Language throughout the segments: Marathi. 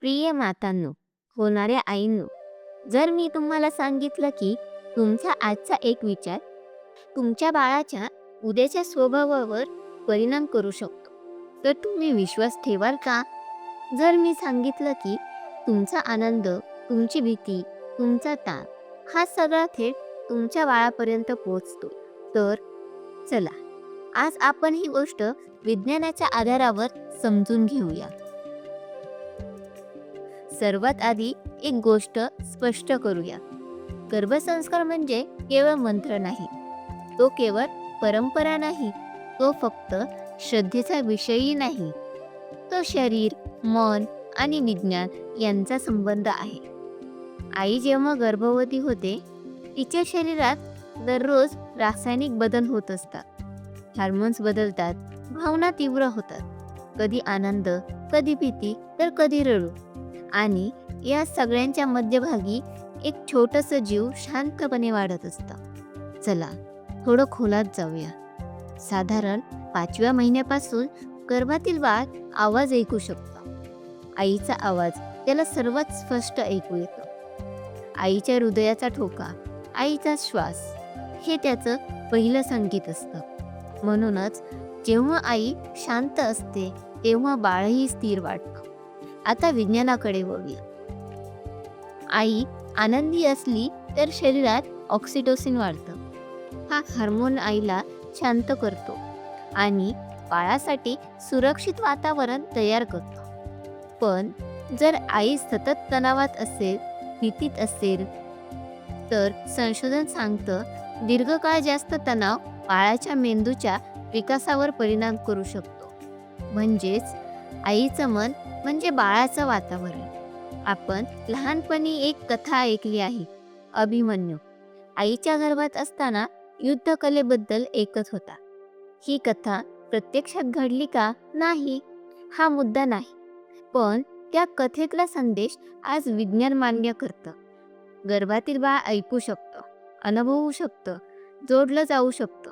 प्रिय मातांनो, होणाऱ्या आईंनो, जर मी तुम्हाला सांगितलं की तुमचा आजचा एक विचार तुमच्या बाळाच्या उद्याच्या स्वभावावर परिणाम करू शकतो, तर तुम्ही विश्वास ठेवाल का? जर मी सांगितलं की तुमचा आनंद, तुमची भीती, तुमचा ताण हा सगळा थेट तुमच्या बाळापर्यंत पोहोचतो, तर चला आज आपण ही गोष्ट विज्ञानाच्या आधारावर समजून घेऊया. सर्वात आधी एक गोष्ट स्पष्ट करूया. गर्भसंस्कार म्हणजे केवळ मंत्र नाही, तो केवळ परंपरा नाही, तो फक्त श्रद्धेचा विषयही नाही. तो शरीर, मन आणि विज्ञान यांचा संबंध आहे. आई जेव्हा गर्भवती होते, तिच्या शरीरात दररोज रासायनिक बदल होत असतात. हार्मोन्स बदलतात, भावना तीव्र होतात, कधी आनंद, कधी भीती, तर कधी रडू. आणि या सगळ्यांच्या मध्यभागी एक छोटंसं जीव शांतपणे वाढत असतं. चला थोडं खोलात जाऊया. साधारण 5व्या महिन्यापासून गर्भातील बाळ आवाज ऐकू शकतं. आईचा आवाज त्याला सर्वात स्पष्ट ऐकू येतो. आईच्या हृदयाचा ठोका, आईचा श्वास हे त्याचं पहिलं संकेत असतं. म्हणूनच जेव्हा आई शांत असते तेव्हा बाळही स्थिर वाटतं. आता विज्ञानाकडे वळूया. आई आनंदी असली तर शरीरात ऑक्सिटोसिन वाढतं. हा हार्मोन आईला शांत करतो आणि बाळासाठी सुरक्षित वातावरण तयार करतो. पण जर आई सतत तणावात असेल, भीतीत असेल, तर संशोधन सांगतं दीर्घकाळ जास्त तणाव बाळाच्या मेंदूच्या विकासावर परिणाम करू शकतो. म्हणजेच आईचं मन म्हणजे बाळाचं वातावरण. आपण लहानपणी एक कथा ऐकली आहे, अभिमन्यू. आईच्या गर्भात असताना युद्धकलेबद्दल ऐकत होता. ही कथा प्रत्यक्षात घडली का? नाही, हा मुद्दा नाही. पण त्या कथेतला संदेश आज विज्ञान मान्य करतं. गर्भातील बाळ ऐकू शकतं, अनुभवू शकतं, जोडलं जाऊ शकतं.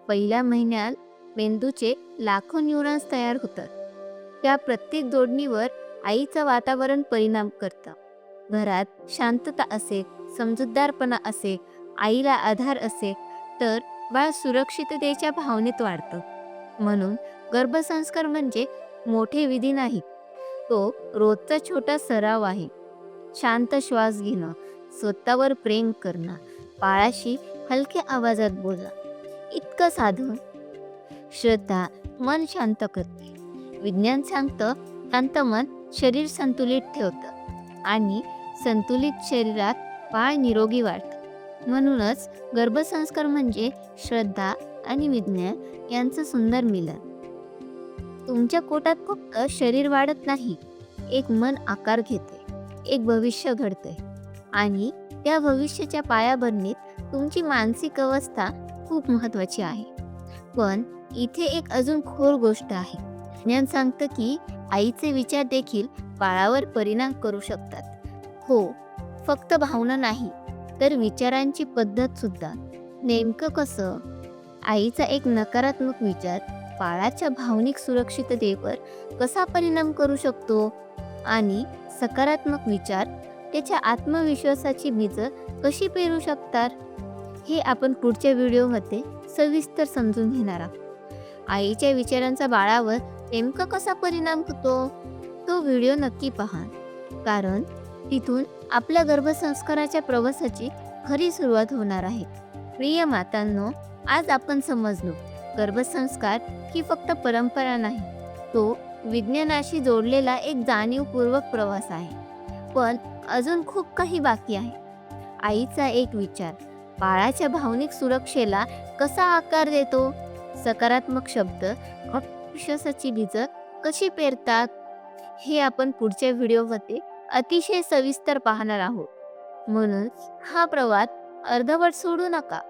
पहिल्या महिन्यात मेंदूचे लाखो न्यूरॉन्स तयार होतात. त्या प्रत्येक जोडणीवर आईचं वातावरण परिणाम करतं. घरात शांतता असेल, समजूतदारपणा असेल, आईला आधार असेल, तर बाळ सुरक्षिततेच्या भावनेत वाढतं. म्हणून गर्भसंस्कार म्हणजे मोठे विधी नाहीत, तो रोजचा छोटा सराव आहे. शांत श्वास घेणं, स्वतःवर प्रेम करणं, बाळाशी हलक्या आवाजात बोलणं, इतकं साधं. श्रद्धा मन शांत करते. विज्ञान सांगतं शांत मन शरीर संतुलित ठेवतं आणि संतुलित शरीरात बाळ निरोगी वाढतं. म्हणूनच गर्भसंस्कार म्हणजे श्रद्धा आणि विज्ञान यांचं सुंदर मिलन. तुमच्या पोटात फक्त शरीर वाढत नाही, एक मन आकार घेते, एक भविष्य घडते आणि त्या भविष्याच्या पायाभरणीत तुमची मानसिक अवस्था खूप महत्त्वाची आहे. पण इथे एक अजून खोल गोष्ट आहे. विज्ञान सांगतं की आईचे विचार देखील बाळावर परिणाम करू शकतात. हो, फक्त भावना नाही, तर विचारांची पद्धत सुद्धा. नेमकं कसं? आईचा एक नकारात्मक विचार बाळाच्या भावनिक सुरक्षिततेवर कसा परिणाम करू शकतो आणि सकारात्मक विचार त्याच्या आत्मविश्वासाची बीजं कशी पेरू शकतात, हे आपण पुढच्या व्हिडिओमध्ये सविस्तर समजून घेणार आहोत. आईच्या विचारांचा बाळावर नेमका कसा परिणाम होतो, तो व्हिडिओ नक्की पहा, कारण तिथून आपल्या गर्भसंस्काराच्या प्रवासाची खरी सुरुवात होणार आहे. प्रिय मातांनो, आज आपण समजलो गर्भसंस्कार ही फक्त परंपरा नाही, तो विज्ञानाशी जोडलेला एक जाणीवपूर्वक प्रवास आहे. पण अजून खूप काही बाकी आहे. आईचा एक विचार बाळाच्या भावनिक सुरक्षेला कसा आकार देतो, सकारात्मक शब्द विश्वासाची बीजं कशी पेरतात, हे आपण पुढच्या व्हिडिओमध्ये अतिशय सविस्तर पाहणार आहोत. म्हणून हा प्रवास अर्धवट सोडू नका.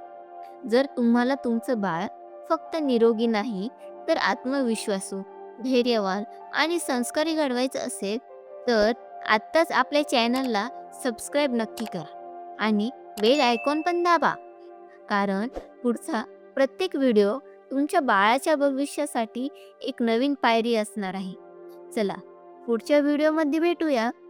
जर तुम्हाला तुमचं बाळ फक्त निरोगी नाही, तर आत्मविश्वासू, धैर्यवान आणि संस्कारी घडवायचं असेल, तर आत्ताच आपल्या चॅनलला सबस्क्राईब नक्की करा आणि बेल आयकॉन पण दाबा, कारण पुढचा प्रत्येक व्हिडिओ तुमच्या बाळाच्या भविष्यासाठी एक नवीन पायरी असणार आहे. चला पुढच्या व्हिडिओमध्ये भेटूया.